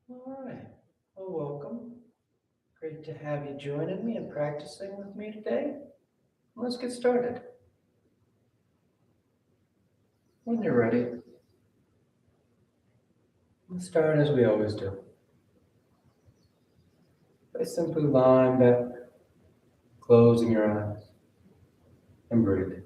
All right. Well, welcome. Great to have you joining me and practicing with me today. Let's get started. When you're ready, let's start as we always do. By simply lying back, closing your eyes, and breathing.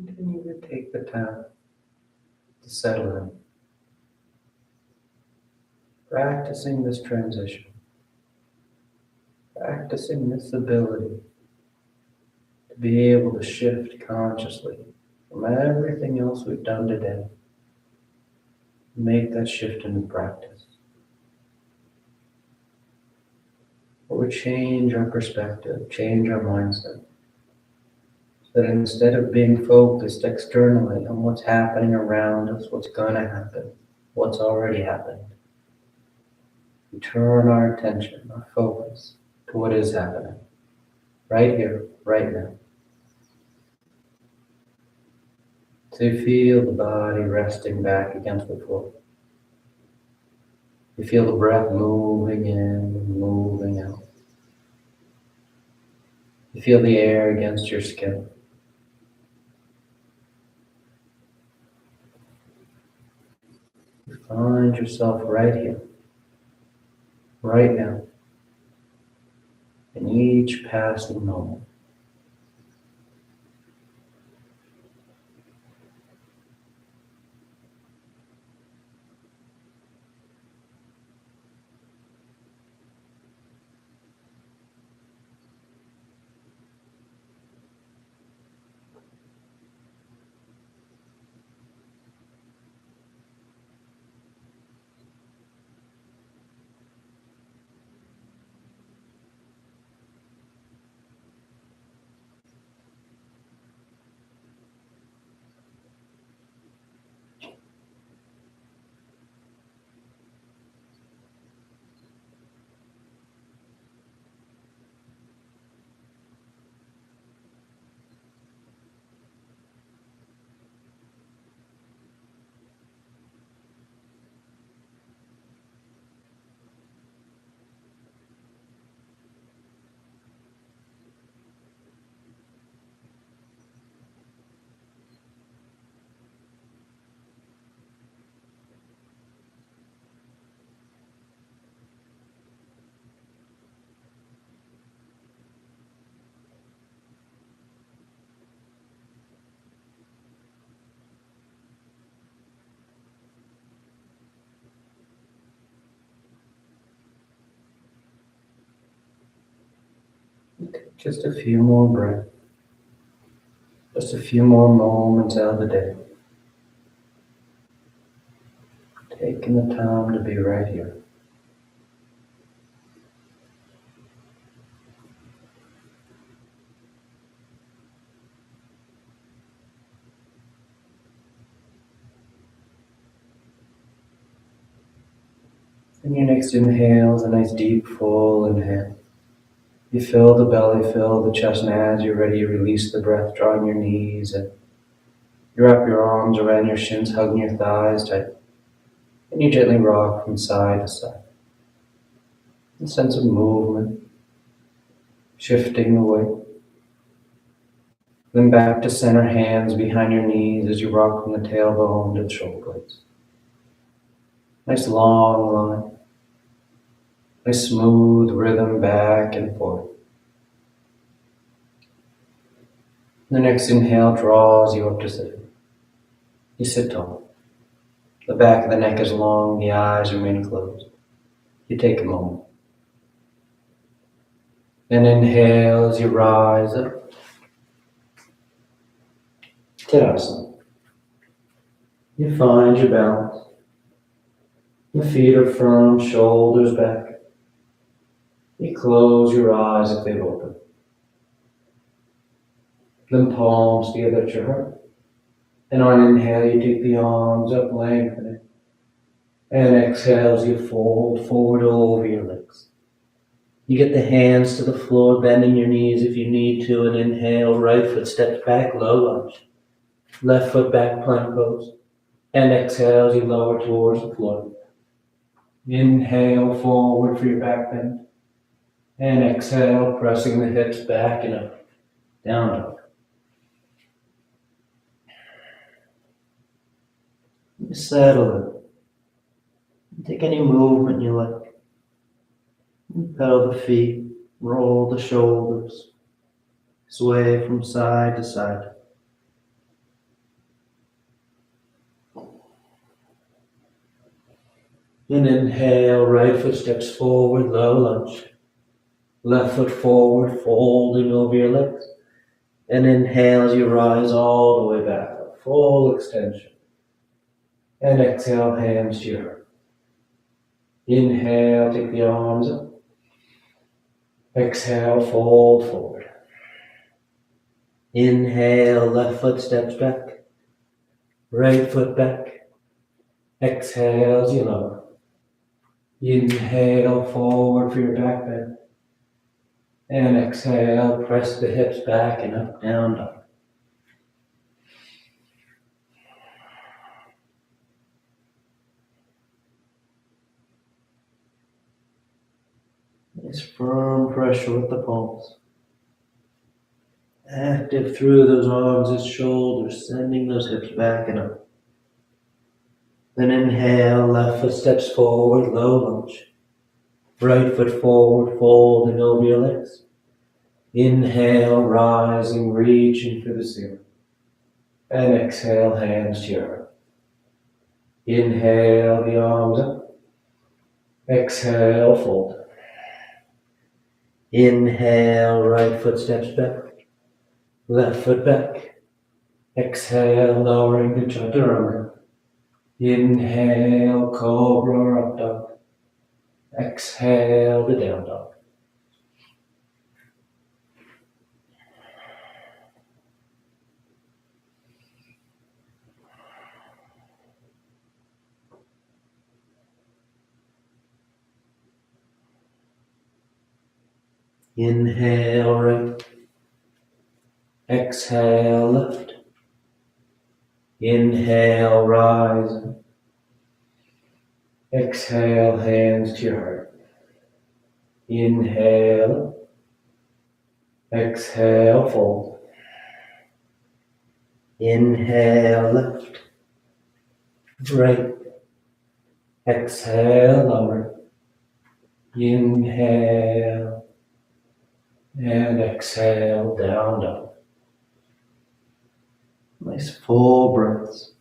Continue to take the time to settle in, practicing this transition, practicing this ability to be able to shift consciously from everything else we've done today. Make that shift into practice. It would change our perspective, change our mindset. So that instead of being focused externally on what's happening around us, what's going to happen, what's already happened, we turn our attention, our focus to what is happening, right here, right now. So you feel the body resting back against the floor. You feel the breath moving in and moving out. You feel the air against your skin. You find yourself right here, right now, in each passing moment. Just a few more breaths, just a few more moments out of the day. Taking the time to be right here. And your next inhale is a nice deep full inhale. You fill the belly, fill the chest, and as you're ready, you release the breath, drawing your knees in. You wrap your arms around your shins, hugging your thighs tight. And you gently rock from side to side. A sense of movement, shifting the weight. Then back to center, hands behind your knees as you rock from the tailbone to the shoulder blades. Nice long line. A smooth rhythm back and forth. The next inhale draws you up to sitting. You sit tall. The back of the neck is long, the eyes remain closed. You take a moment. Then inhale as you rise up. Tadasana. You find your balance. The feet are firm, shoulders back. You close your eyes if they've opened. Then palms together at your heart. And on inhale, you take the arms up, lengthening. And exhale as you fold forward over your legs. You get the hands to the floor, bending your knees if you need to, and inhale, right foot steps back, low lunge. Left foot back, plank pose. And exhale as you lower towards the floor. Inhale forward for your back bend. And exhale, pressing the hips back and up. Down dog. Settle it. Take any movement you like. Pedal the feet, roll the shoulders, sway from side to side. And inhale, right foot steps forward, low lunge. Left foot forward, folding over your legs. And inhale as you rise all the way back up, full extension. And exhale, hands to your heart. Inhale, take the arms up. Exhale, fold forward. Inhale, left foot steps back. Right foot back. Exhale as you lower. Inhale, forward for your back bend. And exhale, press the hips back and up, down, dog. Nice firm pressure with the palms. Active through those arms and shoulders, sending those hips back and up. Then inhale, left foot steps forward, low lunge. Right foot forward, folding over your legs. Inhale, rising, reaching for the ceiling. And exhale, hands to your heart. Inhale, the arms up. Exhale, fold. Inhale, right foot steps back. Left foot back. Exhale, lowering to chaturanga. Inhale, cobra up dog. Exhale, the down dog. Inhale, right. Exhale, left. Inhale, rise. Exhale, hands to your heart. Inhale. Exhale, fold. Inhale, left. Right. Exhale, lower. Inhale. And exhale, down dog. Nice full breaths.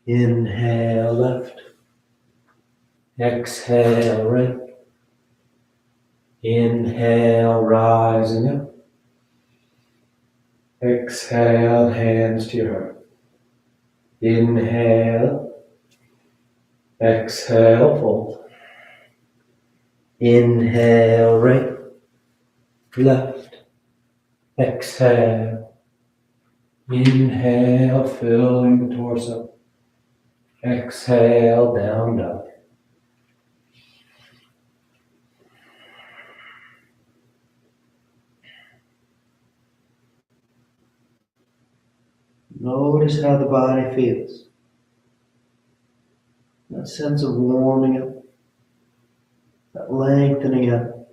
Inhale, left. Exhale, right. Inhale, rising up. Exhale, hands to your heart. Inhale. Exhale, fold. Inhale, right. Left. Exhale. Inhale, filling the torso. Exhale, down dog. Notice how the body feels. That sense of warming up, That lengthening up.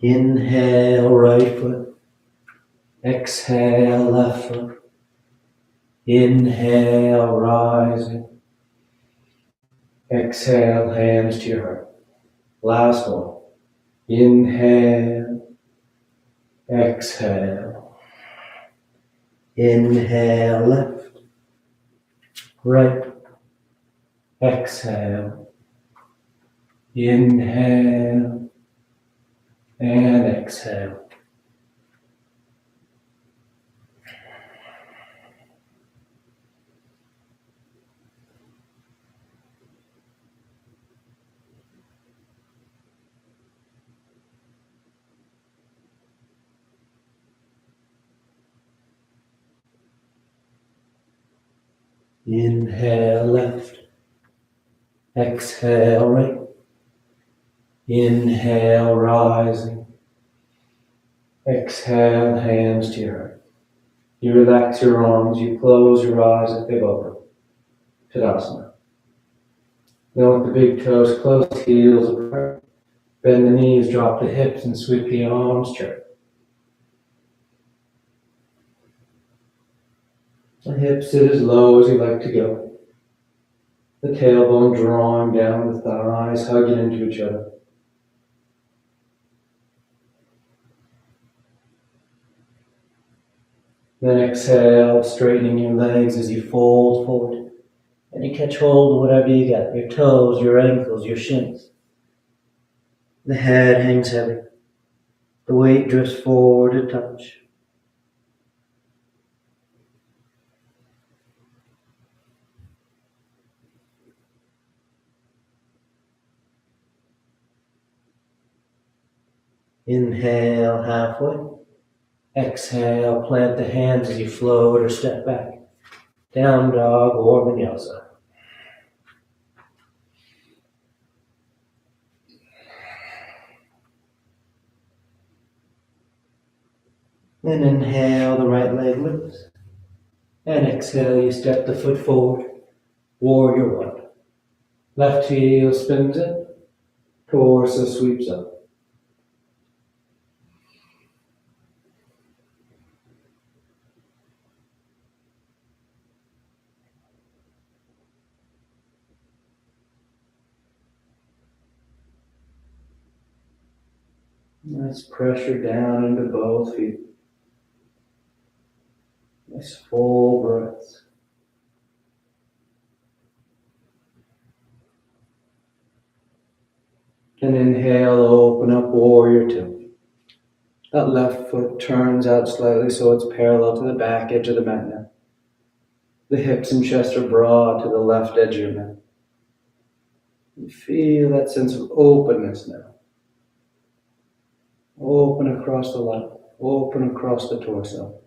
Inhale, right foot. Exhale, left foot. Inhale, rising. Exhale, hands to your heart. Last one. Inhale, exhale. Inhale, left, right. Exhale. Inhale and exhale. Inhale, left. Exhale, right. Inhale, rising. Exhale, hands to your heart. You relax your arms, you close your eyes if they've opened. Tadasana. Now with the big toes, close the heels apart. Bend the knees, drop the hips, and sweep the arms straight. The hips sit as low as you like to go. The tailbone drawing down, the thighs hugging into each other. Then exhale, straightening your legs as you fold forward. And you catch hold of whatever you got, your toes, your ankles, your shins. The head hangs heavy. The weight drifts forward to touch. Inhale halfway. Exhale, plant the hands as you float or step back. Down dog or vinyasa. Then inhale, the right leg lifts. And exhale, you step the foot forward. Warrior one. Left heel spins in. Torso sweeps up. Nice pressure down into both feet. Nice full breaths. And inhale, open up, warrior two. That left foot turns out slightly so it's parallel to the back edge of the mat now. The hips and chest are broad to the left edge of your mat. You feel that sense of openness now. Open across the left, open across the torso.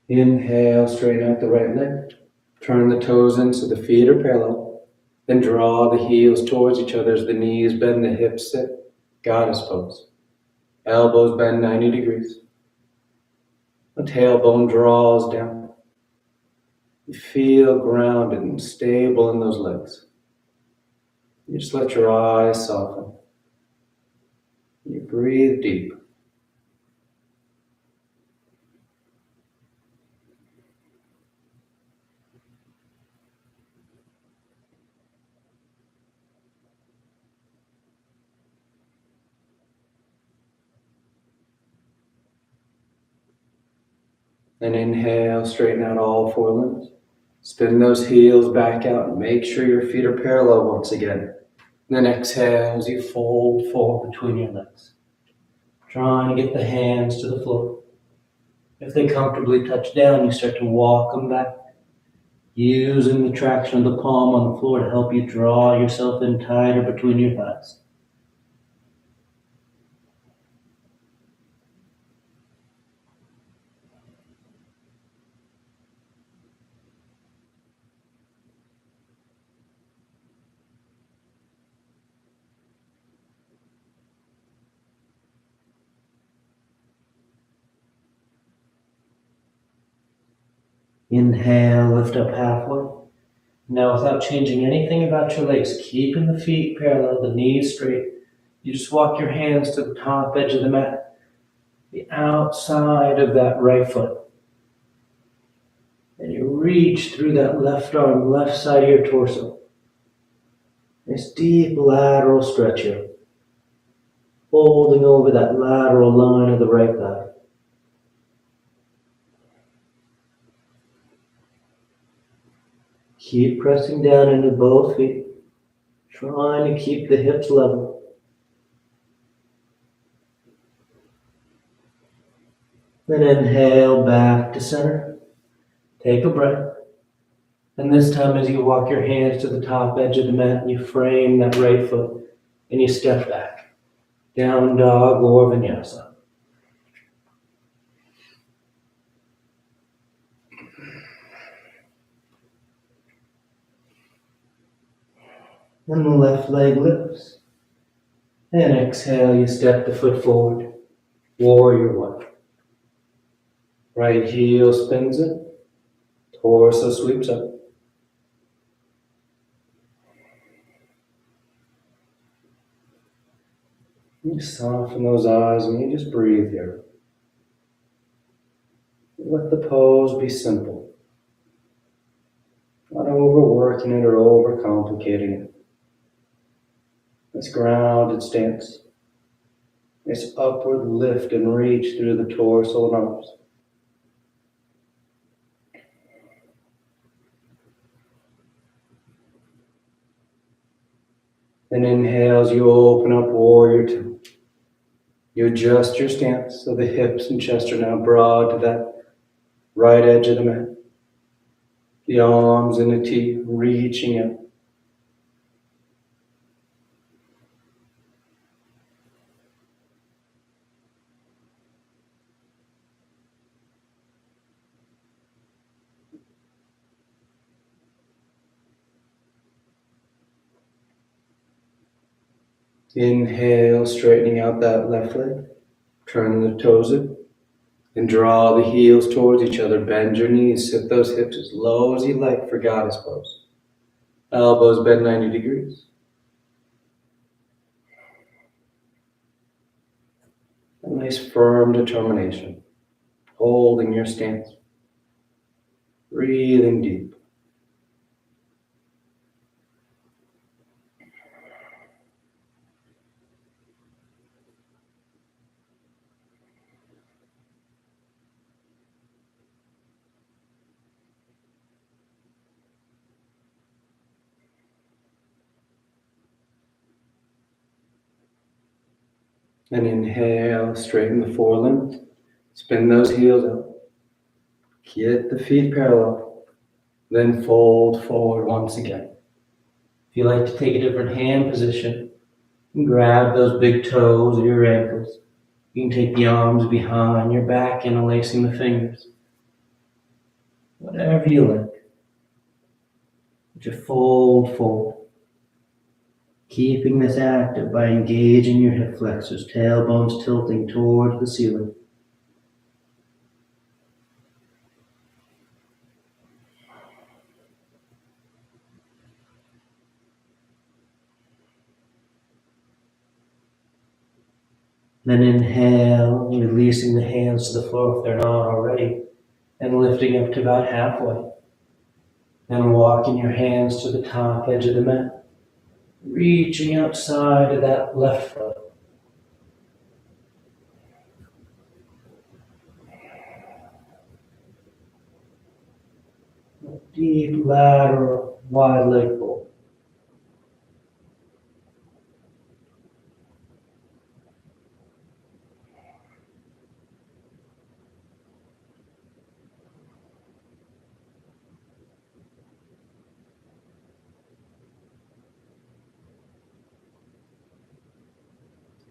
Inhale, straighten out the right leg. Turn the toes in so the feet are parallel. Then draw the heels towards each other as the knees bend, the hips sit. Goddess pose. Elbows bend 90 degrees. The tailbone draws down. You feel grounded and stable in those legs. You just let your eyes soften. You breathe deep. Then inhale, straighten out all four limbs. Spin those heels back out and make sure your feet are parallel once again. Then exhale as you fold forward between your legs. Trying to get the hands to the floor. If they comfortably touch down, you start to walk them back. Using the traction of the palm on the floor to help you draw yourself in tighter between your thighs. Inhale, lift up halfway. Now, without changing anything about your legs, keeping the feet parallel, the knees straight, you just walk your hands to the top edge of the mat, the outside of that right foot. And you reach through that left arm, left side of your torso. This deep lateral stretch here, folding over that lateral line of the right thigh. Keep pressing down into both feet, trying to keep the hips level. Then inhale back to center. Take a breath. And this time as you walk your hands to the top edge of the mat, you frame that right foot and you step back. Down dog or vinyasa. And the left leg lifts. And exhale, you step the foot forward. Warrior one. Right heel spins it. Torso sweeps up. You soften those eyes and you just breathe here. Let the pose be simple. Not overworking it or overcomplicating it. This grounded stance. This upward lift and reach through the torso and arms. And inhales, you open up warrior two. You adjust your stance so the hips and chest are now broad to that right edge of the mat. The arms in a T, reaching out. Inhale, straightening out that left leg. Turn the toes in. And draw the heels towards each other. Bend your knees. Sit those hips as low as you like for goddess pose. Elbows bend 90 degrees. A nice firm determination. Holding your stance. Breathing deep. And inhale, straighten the forelimbs. Spin those heels up. Get the feet parallel. Then fold forward once again. If you like to take a different hand position, you can grab those big toes or your ankles. You can take the arms behind your back, interlacing the fingers. Whatever you like. But you fold forward. Keeping this active by engaging your hip flexors, tailbones tilting towards the ceiling. Then inhale, releasing the hands to the floor if they're not already, and lifting up to about halfway. Then walking your hands to the top edge of the mat, reaching outside of that left foot. Deep lateral, wide leg pull.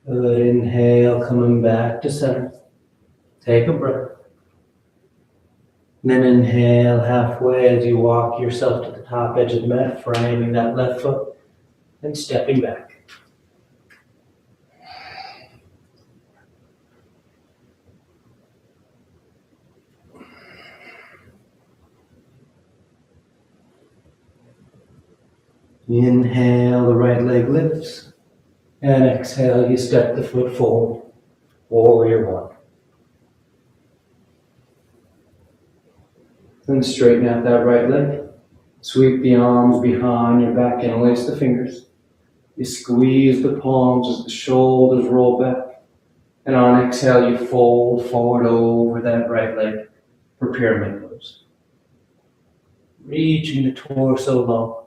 Good, inhale, coming back to center. Take a breath. Then inhale halfway as you walk yourself to the top edge of the mat, framing that left foot and stepping back. Inhale, the right leg lifts. And exhale, you step the foot forward. Warrior one. Then straighten out that right leg. Sweep the arms behind your back, interlace the fingers. You squeeze the palms as the shoulders roll back. And on exhale, you fold forward over that right leg for pyramid pose. Reaching the torso low.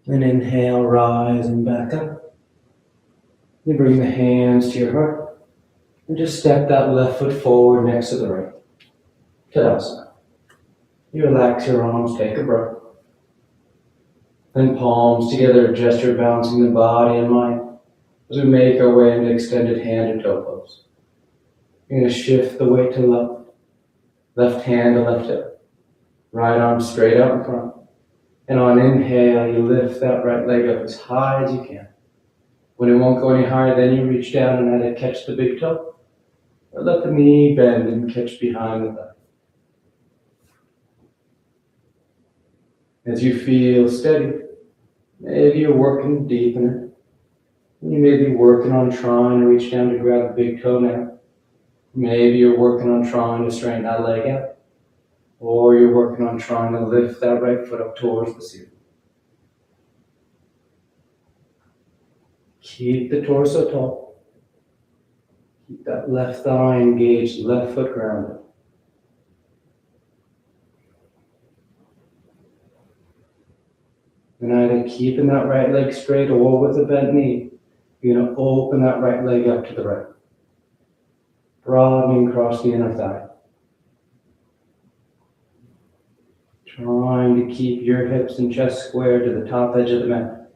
Then inhale, rise and back up. You bring the hands to your heart and just step that left foot forward next to the right. Tadasana. You relax your arms, take a breath. Then palms together, gesture balancing the body and mind as we make our way into extended hand to toe pose. You're going to shift the weight to the left. Left hand to left hip. Right arm straight out in front. And on inhale, you lift that right leg up as high as you can. When it won't go any higher, then you reach down and either catch the big toe or let the knee bend and catch behind the thigh. As you feel steady, maybe you're working deep in it. You may be working on trying to reach down to grab the big toe now. Maybe you're working on trying to straighten that leg out. Or you're working on trying to lift that right foot up towards the ceiling. Keep the torso tall. Keep that left thigh engaged, left foot grounded. And either keeping that right leg straight or with a bent knee, you're going to open that right leg up to the right. Broadening across the inner thigh. Trying to keep your hips and chest square to the top edge of the mat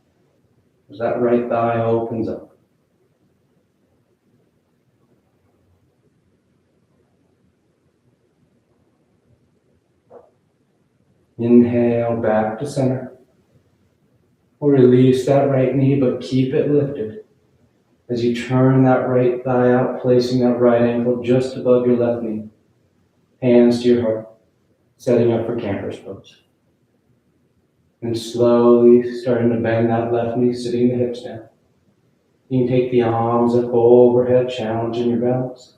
as that right thigh opens up. Inhale back to center. Or release that right knee, but keep it lifted as you turn that right thigh out, placing that right ankle just above your left knee. Hands to your heart, setting up for camper's pose. And slowly starting to bend that left knee, sitting the hips down. You can take the arms up overhead, challenging your balance.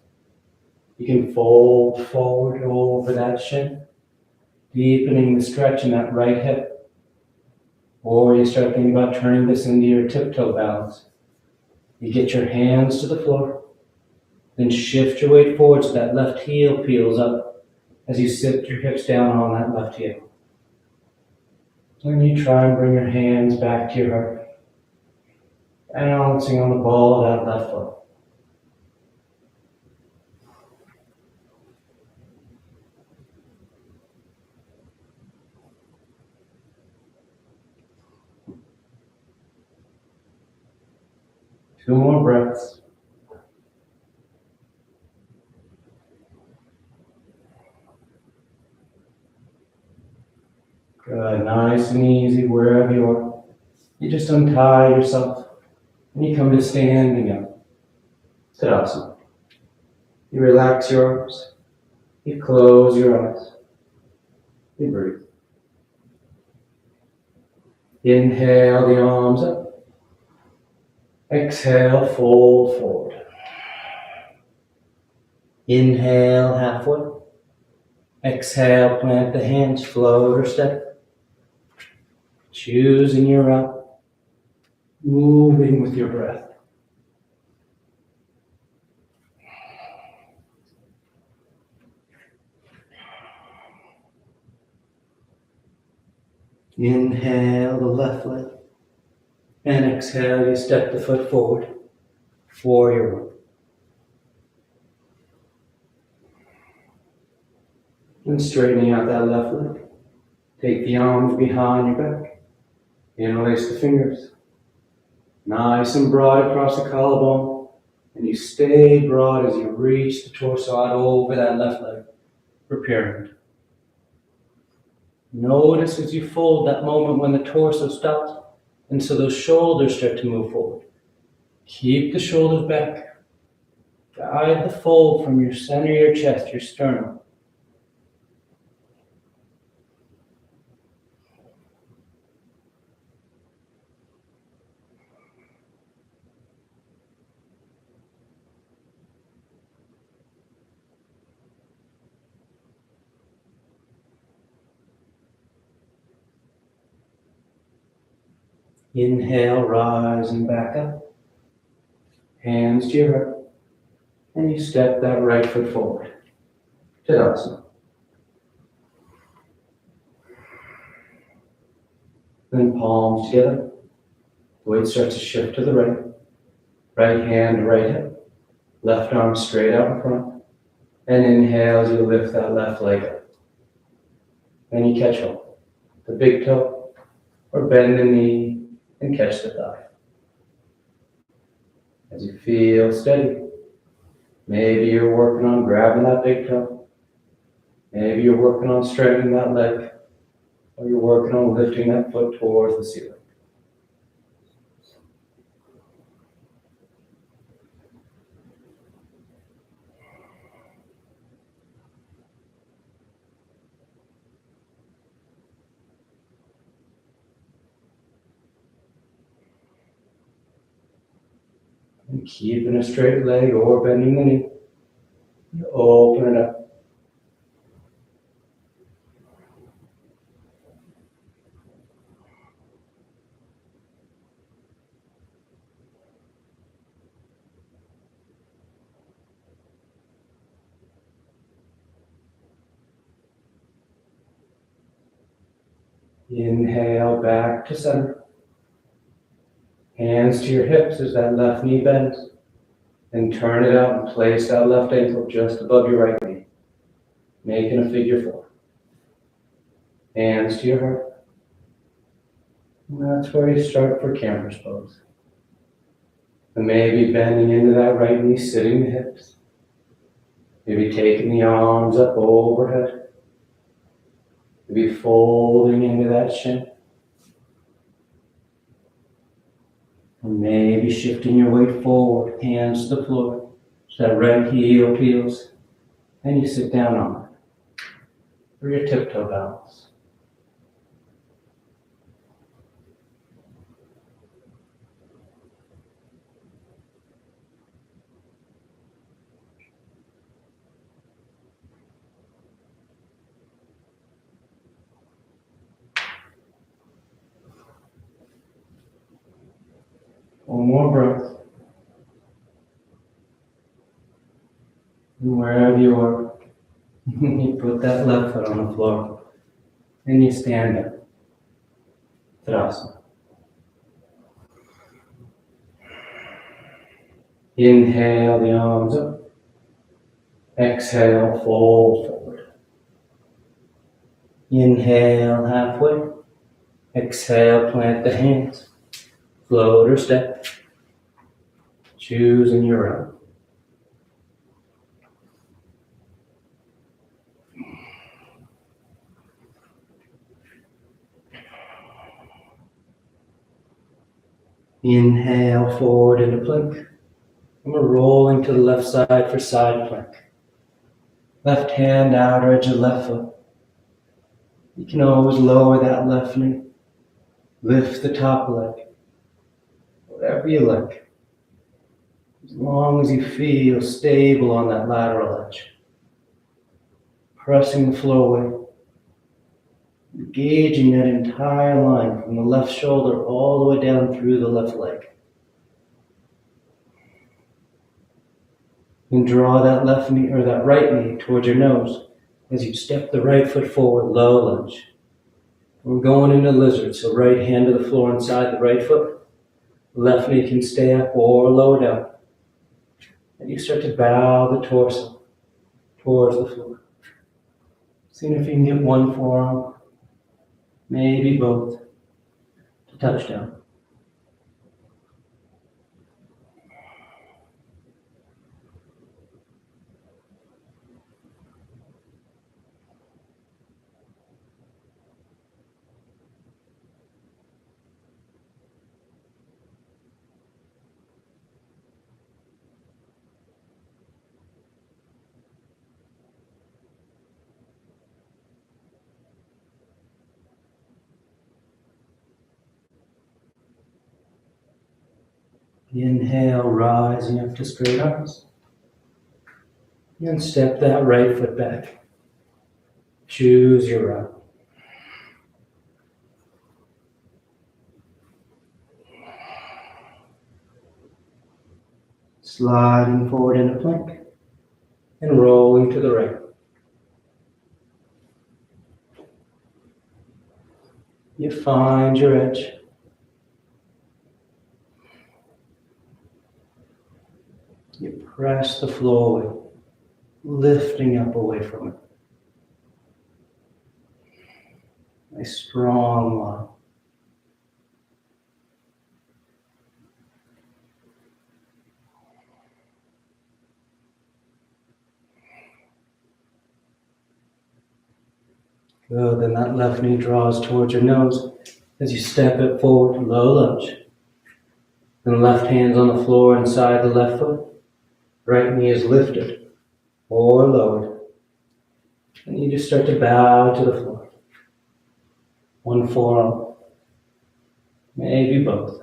You can fold forward over that shin, deepening the stretch in that right hip. Or you start thinking about turning this into your tiptoe balance. You get your hands to the floor, then shift your weight forward so that left heel peels up as you sit your hips down on that left heel. Then you try and bring your hands back to your heart, balancing on the ball of that left foot. Two more breaths. Good, nice and easy wherever you are. You just untie yourself and you come to standing up. Tadasana. You relax your arms. You close your eyes. You breathe. Inhale the arms up. Exhale, fold forward. Inhale, halfway. Exhale, plant the hands, float or step. Choosing your route. Moving with your breath. Inhale the left leg. And exhale, you step the foot forward. Warrior one. And straightening out that left leg. Take the arms behind your back. Interlace the fingers. Nice and broad across the collarbone. And you stay broad as you reach the torso out over that left leg. for pyramid. Notice as you fold that moment when the torso stops, and so those shoulders start to move forward. Keep the shoulders back. Guide the fold from your center of your chest, your sternum. Inhale, rising back up. Hands to your heart. And you step that right foot forward. Tadasana. Then palms together. The weight starts to shift to the right. Right hand to right hip. Left arm straight out in front. And inhale as you lift that left leg up. Then you catch hold. The big toe, or bend the knee and catch the thigh. As you feel steady, maybe you're working on grabbing that big toe. Maybe you're working on straightening that leg, or you're working on lifting that foot towards the ceiling. And keeping a straight leg or bending the knee, you open it up. Inhale back to center. Hands to your hips as that left knee bends. And turn it out and place that left ankle just above your right knee, making a figure four. Hands to your heart. And that's where you start for camper's pose. And maybe bending into that right knee, sitting the hips. Maybe taking the arms up overhead. Maybe folding into that shin. And maybe shifting your weight forward, hands to the floor. So that right heel peels. And you sit down on it. For your tiptoe balance. One more breath. And wherever you are, you put that left foot on the floor. And you stand up. Tadasana. Inhale the arms up. Exhale, fold forward. Inhale halfway. Exhale, plant the hands. Float or step. Choosing your own. Inhale forward into plank. And we're rolling to the left side for side plank. Left hand, outer edge of left foot. You can always lower that left knee. Lift the top leg. Whatever you like. As long as you feel stable on that lateral edge. Pressing the floor away. Engaging that entire line from the left shoulder all the way down through the left leg. And draw that left knee or that right knee towards your nose as you step the right foot forward, low lunge. We're going into lizard, so right hand to the floor inside the right foot. Left knee can stay up or lower down. And you start to bow the torso towards the floor. Seeing if you can get one forearm, maybe both, to touch down. Inhale, rising up to straight arms. And step that right foot back. Choose your route. Sliding forward in a plank and rolling to the right. You find your edge. You press the floor away, lifting up away from it. A strong line. Good, then that left knee draws towards your nose as you step it forward, low lunge. Then left hand's on the floor inside the left foot. Right knee is lifted or lowered. And you just start to bow to the floor. One forearm, maybe both.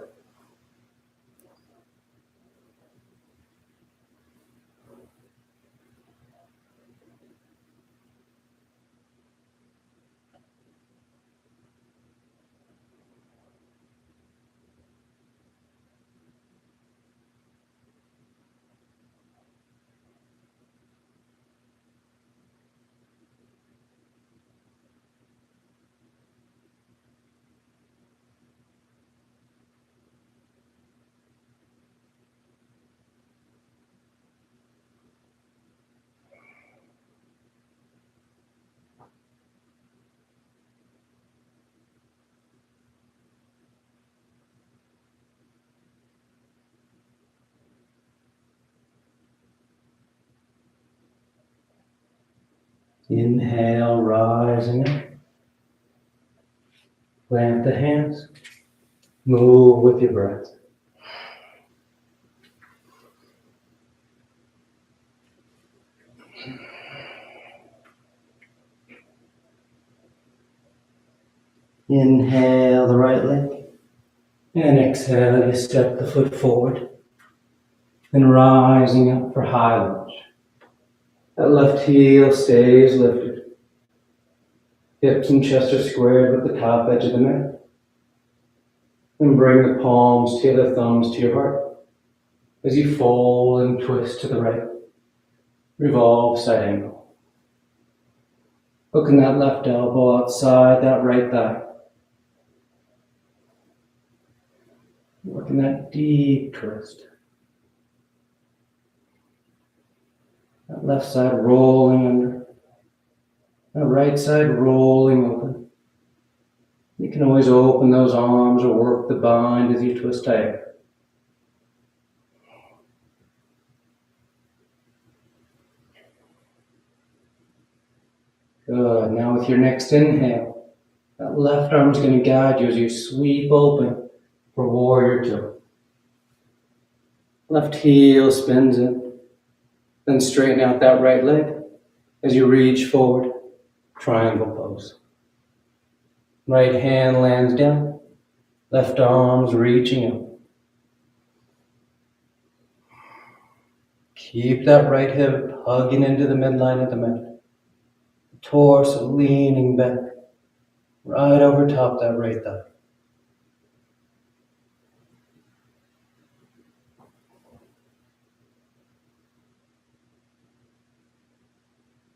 Inhale, rising up. Plant the hands. Move with your breath. Inhale the right leg. And exhale, you step the foot forward. And rising up for high lunge. That left heel stays lifted. Hips and chest are squared with the top edge of the mat. And bring the palms, tail the thumbs to your heart as you fold and twist to the right. Revolve side angle. Hooking that left elbow outside that right thigh. Working that deep twist. That left side rolling under. That right side rolling open. You can always open those arms or work the bind as you twist tight. Good. Now with your next inhale, that left arm is going to guide you as you sweep open for warrior two. Left heel spins in. Then straighten out that right leg as you reach forward, triangle pose. Right hand lands down, left arms reaching up. Keep that right hip hugging into the midline of the mat. Torso leaning back, right over top that right thigh.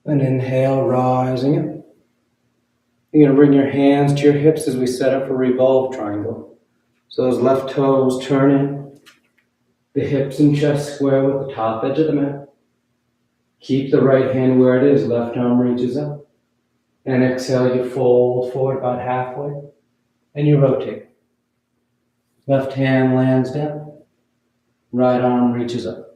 And inhale, rising up. You're going to bring your hands to your hips as we set up a revolve triangle. So those left toes turn in, the hips and chest square with the top edge of the mat. Keep the right hand where it is, left arm reaches up. And exhale, you fold forward about halfway, and you rotate. Left hand lands down, right arm reaches up.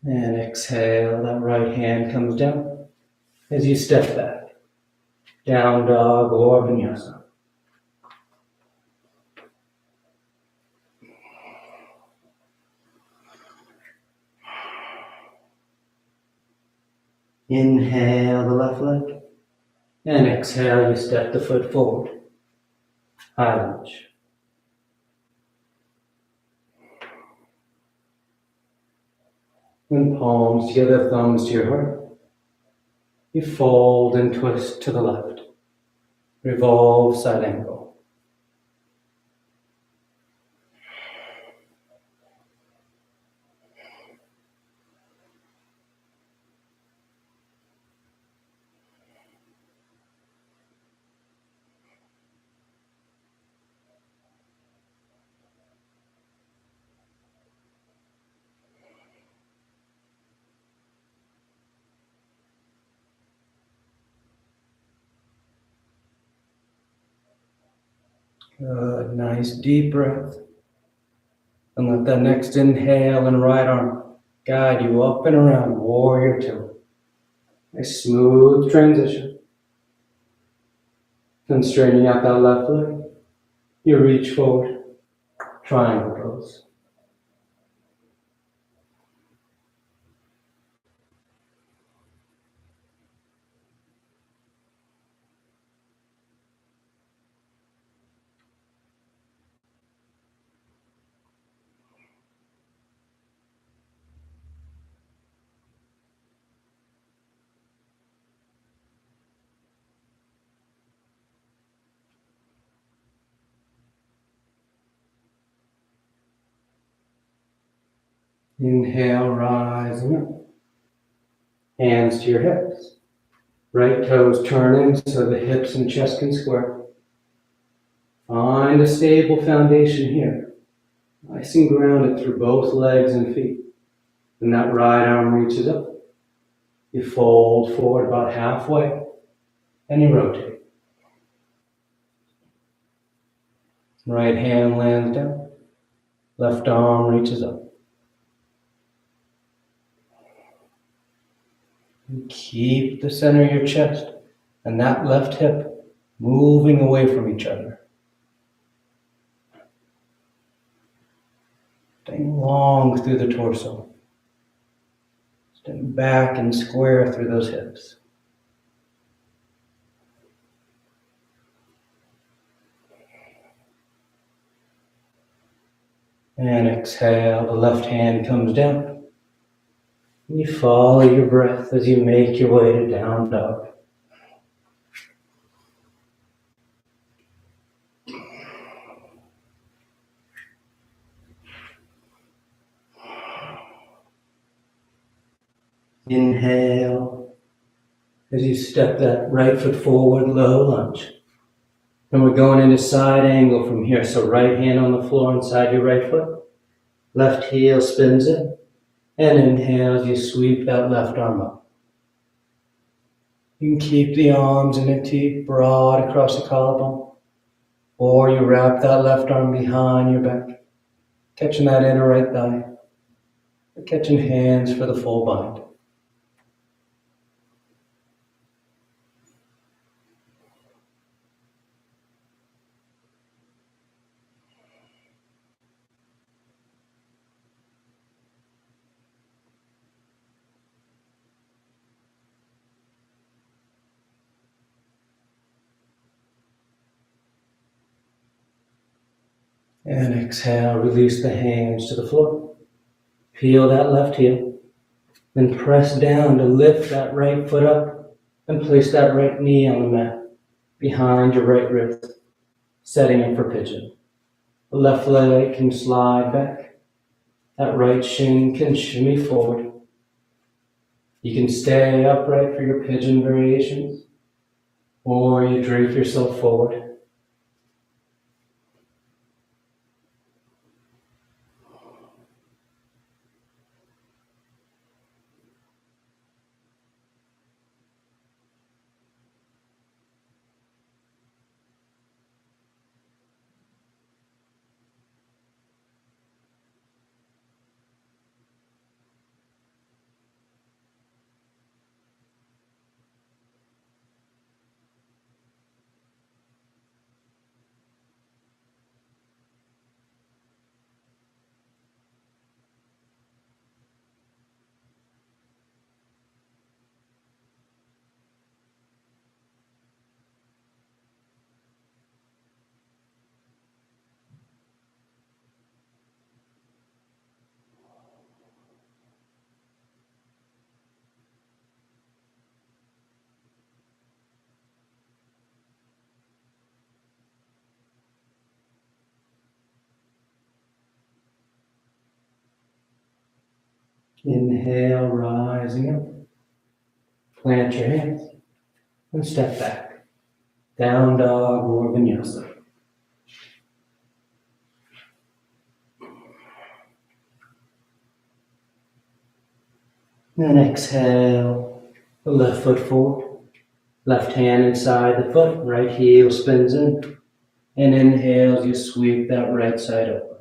And exhale, that right hand comes down as you step back. Down dog or vinyasa. Inhale the left leg. And exhale, you step the foot forward. High lunge. And palms together, thumbs to your heart. You fold and twist to the left. Revolve side angle. Good, nice deep breath. And let that next inhale and right arm guide you up and around warrior two. A smooth transition. Then straightening out that left leg, you reach forward, triangle pose. Inhale, rising up. Hands to your hips. Right toes turning so the hips and chest can square. Find a stable foundation here. Nice and grounded through both legs and feet. And that right arm reaches up. You fold forward about halfway and you rotate. Right hand lands down. Left arm reaches up. And keep the center of your chest and that left hip moving away from each other. Staying long through the torso. Staying back and square through those hips. And exhale, the left hand comes down. And you follow your breath as you make your way to down dog. Inhale as you step that right foot forward, low lunge. And we're going into side angle from here. So right hand on the floor inside your right foot. Left heel spins in. And inhale as you sweep that left arm up. You can keep the arms and the teeth broad across the collarbone. Or you wrap that left arm behind your back. Catching that inner right thigh. Or catching hands for the full bind. And exhale, release the hands to the floor. Peel that left heel. Then press down to lift that right foot up and place that right knee on the mat behind your right wrist, setting it for pigeon. The left leg can slide back. That right shin can shimmy forward. You can stay upright for your pigeon variations, or you drape yourself forward. Inhale, rising up. Plant your hands and step back. Down dog or vinyasa. Then exhale, the left foot forward. Left hand inside the foot, right heel spins in. And inhale as you sweep that right side open.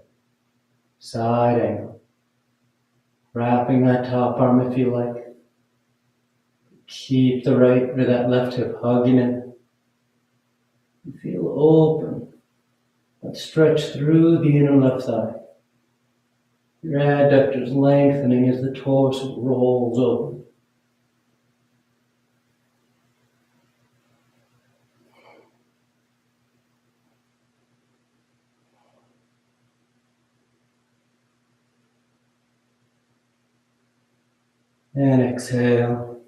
Side angle. Wrapping that top arm if you like. Keep the right or that left hip hugging in. Feel open. Let's stretch through the inner left thigh. Your adductors lengthening as the torso rolls open. And exhale.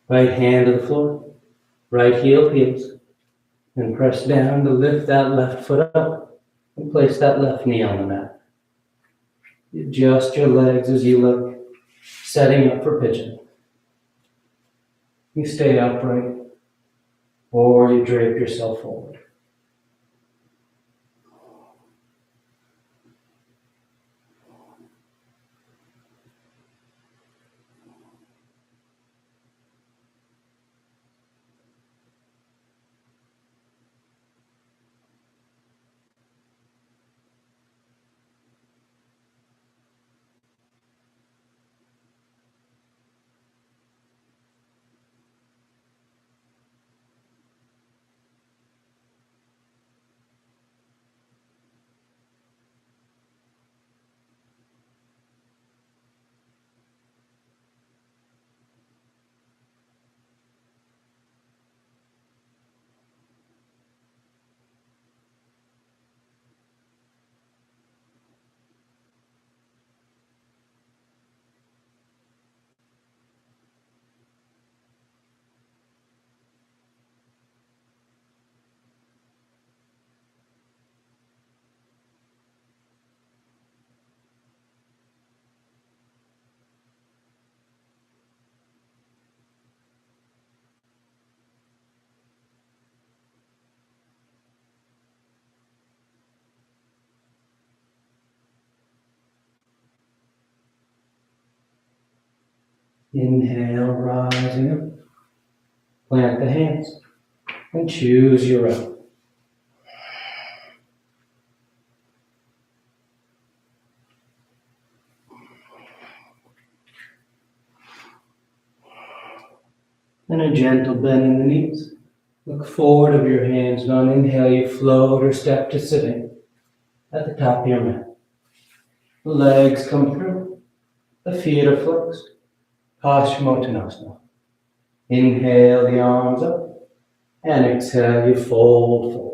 Right hand to the floor. Right heel peels. And press down to lift that left foot up. And place that left knee on the mat. Adjust your legs as you look, setting up for pigeon. You stay upright, or you drape yourself forward. Inhale, rising up. Plant the hands and choose your route. And a gentle bend in the knees. Look forward of your hands, and on inhale you float or step to sitting at the top of your mat. The legs come through, the feet are flexed. Paschimottanasana. Inhale the arms up, and exhale you fold forward.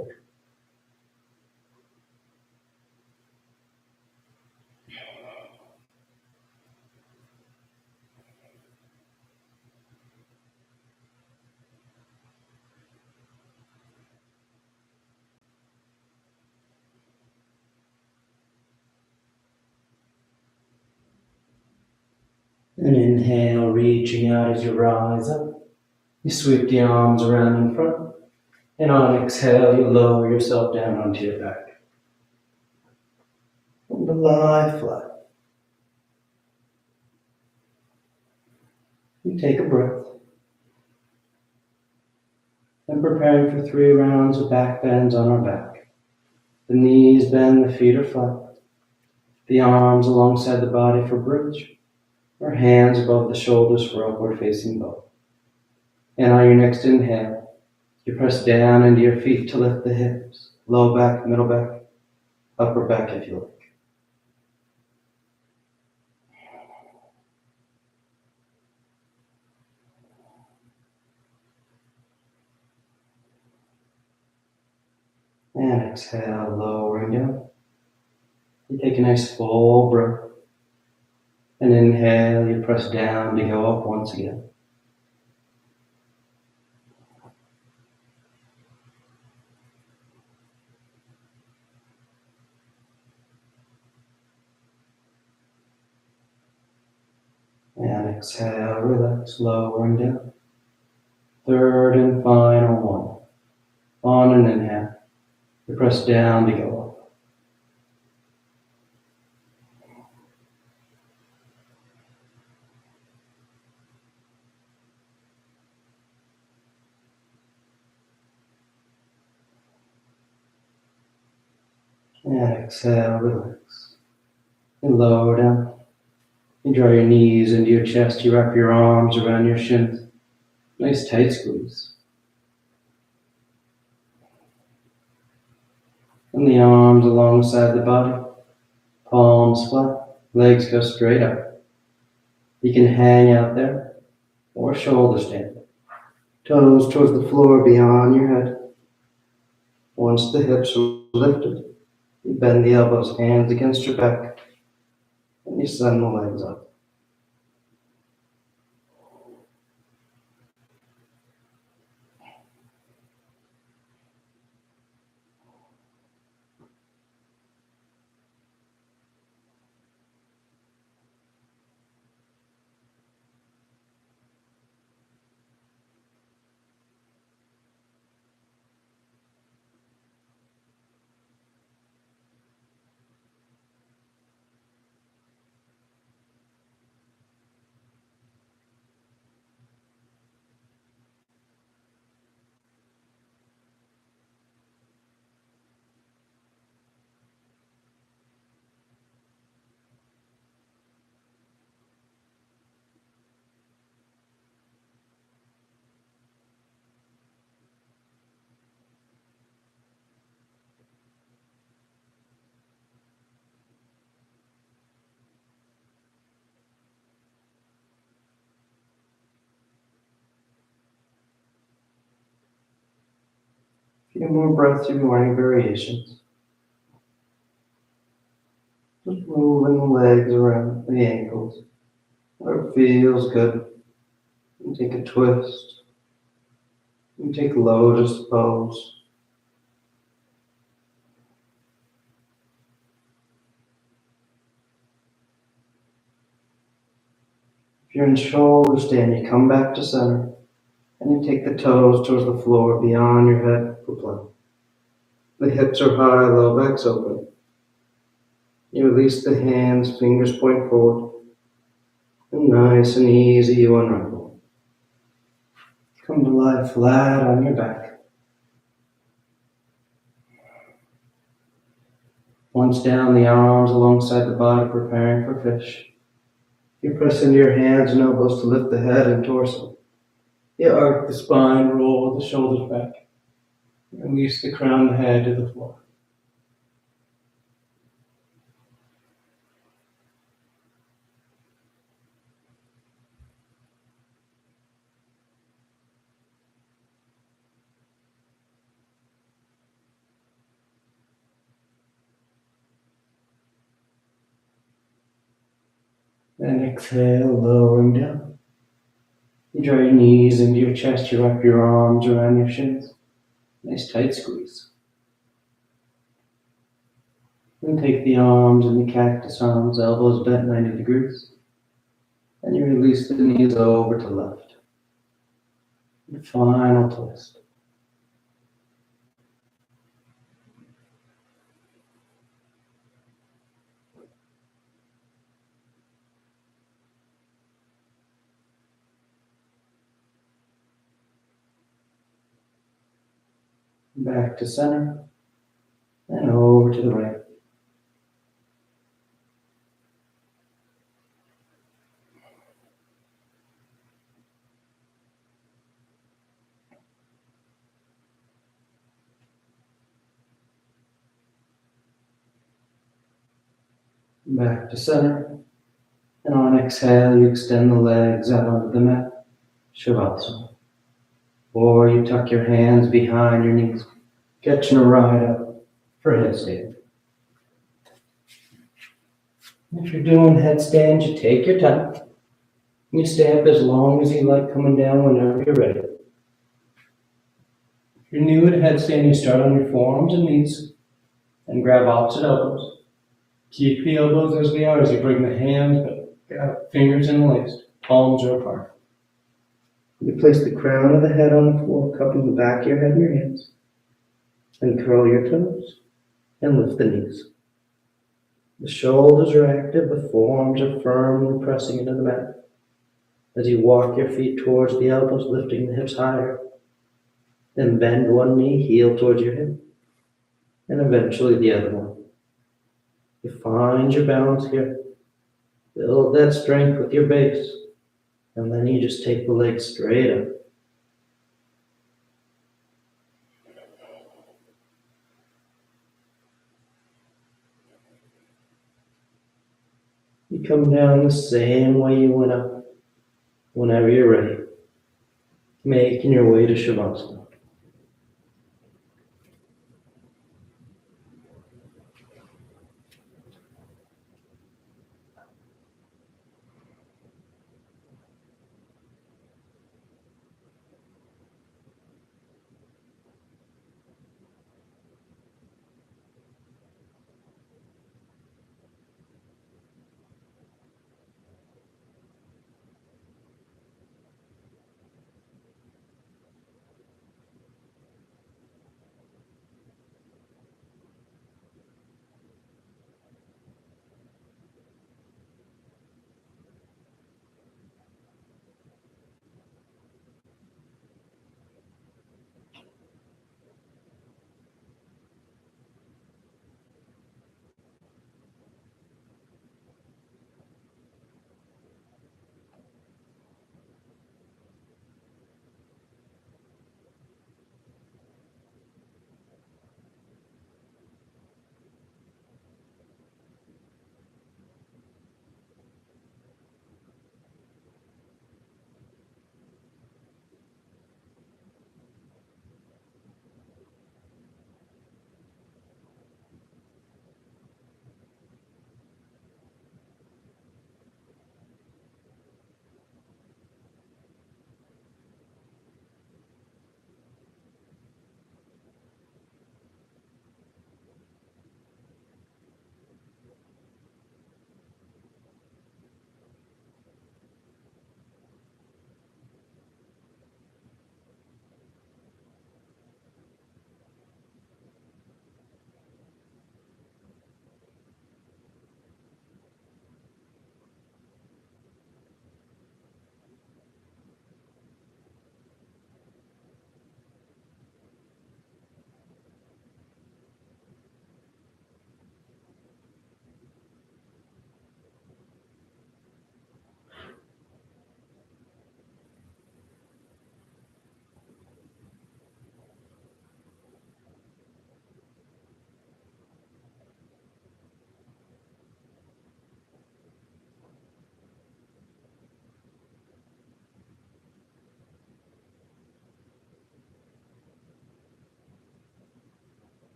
And inhale, reaching out as you rise up. You sweep the arms around in front. And on exhale, you lower yourself down onto your back. And lie flat. You take a breath. And preparing for 3 rounds of back bends on our back. The knees bend, the feet are flat. The arms alongside the body for bridge. Or hands above the shoulders for upward facing bow. And on your next inhale, you press down into your feet to lift the hips, low back, middle back, upper back if you like. And exhale, lowering down. You take a nice full breath. And inhale, you press down to go up once again. And exhale, relax, lower and down. Third and final one. On an inhale, you press down to go up. And exhale, relax. And lower down. You draw your knees into your chest, you wrap your arms around your shins. Nice tight squeeze. And the arms alongside the body. Palms flat, legs go straight up. You can hang out there or shoulder stand. Toes towards the floor beyond your head. Once the hips are lifted, you bend the elbows, hands against your back, and you send the legs up. A few more breaths of morning variations. Just moving the legs around the ankles where it feels good. You take a twist. You take lotus pose. If you're in shoulder stand, you come back to center and you take the toes towards the floor beyond your head for plank. The hips are high, low back's open. You release the hands, fingers point forward. And nice and easy, you unravel. Come to lie flat on your back. Once down, the arms alongside the body, preparing for fish. You press into your hands and elbows to lift the head and torso. You arc the spine, roll the shoulders back. Release the crown of the head to the floor. Then exhale, lowering down. You draw your knees into your chest, you wrap your arms around your shins. Nice tight squeeze. Then take the arms in the cactus arms, elbows bent 90 degrees. And you release the knees over to left. And final twist. Back to center. And over to the right. Back to center. And on exhale, you extend the legs out onto the mat. Shavasana. Or you tuck your hands behind your knees, catching a ride up for headstand. If you're doing headstand, you take your time. You stay up as long as you like, coming down whenever you're ready. If you're new at headstand, you start on your forearms and knees and grab opposite elbows. Keep the elbows as they are as you bring the hands, but fingers interlaced. Palms are apart. You place the crown of the head on the floor, cupping the back of your head in your hands, and curl your toes and lift the knees. The shoulders are active, the forearms are firmly pressing into the mat. As you walk your feet towards the elbows, lifting the hips higher, then bend one knee, heel towards your hip, and eventually the other one. You find your balance here. Build that strength with your base, and then you just take the legs straight up. You come down the same way you went up, whenever you're ready, making your way to Shavasana.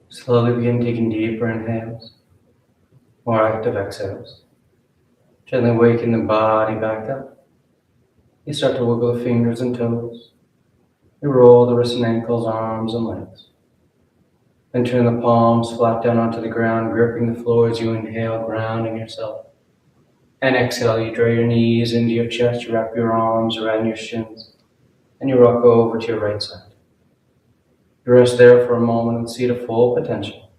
Slowly begin taking deeper inhales, more active exhales. Gently waking the body back up. You start to wiggle the fingers and toes. You roll the wrists and ankles, arms and legs. Then turn the palms flat down onto the ground, gripping the floor as you inhale, grounding yourself. And exhale, you draw your knees into your chest, you wrap your arms around your shins, and you rock over to your right side. You rest there for a moment and see the full potential.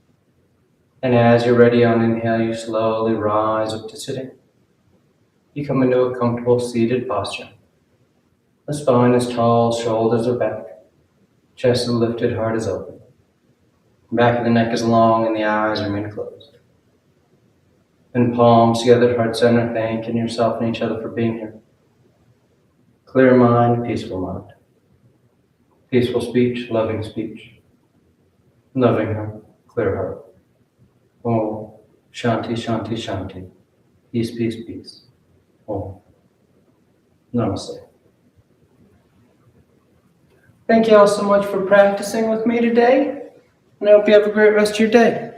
And as you're ready on inhale, you slowly rise up to sitting. You come into a comfortable seated posture. The spine is tall, shoulders are back, chest is lifted, heart is open. The back of the neck is long and the eyes remain closed. Then palms together, heart center, thanking yourself and each other for being here. Clear mind, peaceful mind. Peaceful speech, loving speech. Loving heart, clear heart. Om Shanti, Shanti, Shanti. Peace, peace, peace. Om. Namaste. Thank you all so much for practicing with me today, and I hope you have a great rest of your day.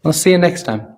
I'll see you next time.